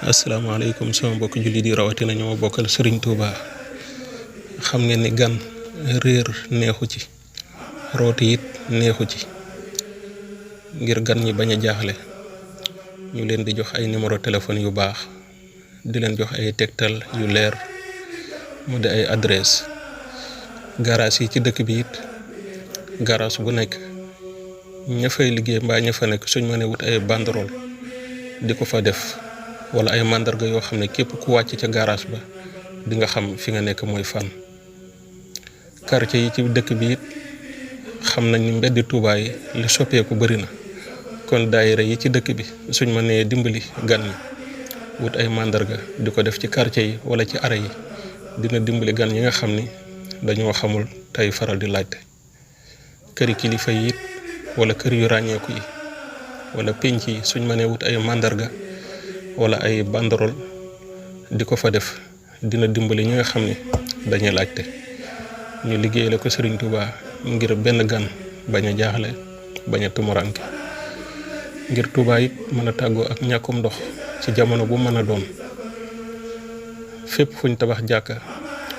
asalaamaaleykum sama mbokk jullit yi rawatina ñoo bokkal Serigne Touba xam ngeen ni gan réer neexu ci rooti it neexu ci ngir gan ñi bañ a jaaxle ñu leen di jox ay numéro téléphone yu baax di leen jox ay tegtal yu leer mu di ay adresse garage yi ci dëkk bi it garage bu nekk ña fay liggéey mbaa ña fa nekk suñ mënee wut ay banderole di ko fa def wala ay mandarga yoo xam ne képp ku wàcc ca garage ba di nga xam fi nga nekk mooy fan. quartier yi ci dëkk bi it xam nañ ni mbeddi Touba yi li soppeeku bëri na kon daayira yi ci dëkk bi suñ mënee dimbali gan ñi wut ay mandarga di ko def ci quartier yi wala ci ara yi dina dimbali gan yi nga xam ni dañoo xamul tey faral di laajte. këri kilifa yi it wala kër yu ràññeeku yi wala pénc yi suñ mënee wut ay mandarga wala ay banderole di ko fa def dina dimbali ñi nga xam ne dañuy laajte ñu liggéey la ko Serigne Touba ngir benn gan bañ a jaaxle bañ a tumuranke ngir Touba it mën a tàggoo ak ñàkkum ndox ci jamono bu mën a doon fépp fuñ tabax jàkka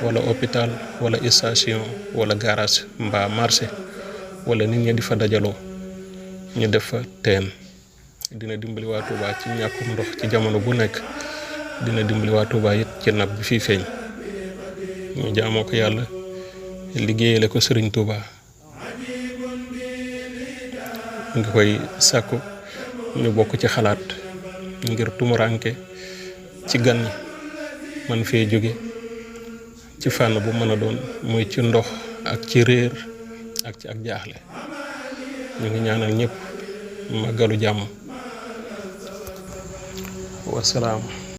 wala hôpital wala station wala garage mbaa marché wala nit ñi di fa dajaloo ñu def fa teen dina dimbali waa Touba ci ñàkkum ndox ci jamono bu nekk dina dimbali waa Touba it ci napp bi fii feeñ ñu jaamoo ko yàlla liggéeyale ko Serigne Touba ngi koy sàkku ñu bokk ci xalaat ngir tumuranke ci gan ñi man fee jóge ci fànn bu mën a doon muy ci ndox ak ci réer ak ci ak jaaxle ñu ngi ñaanal ñëpp màggalu jàmm wasalaam.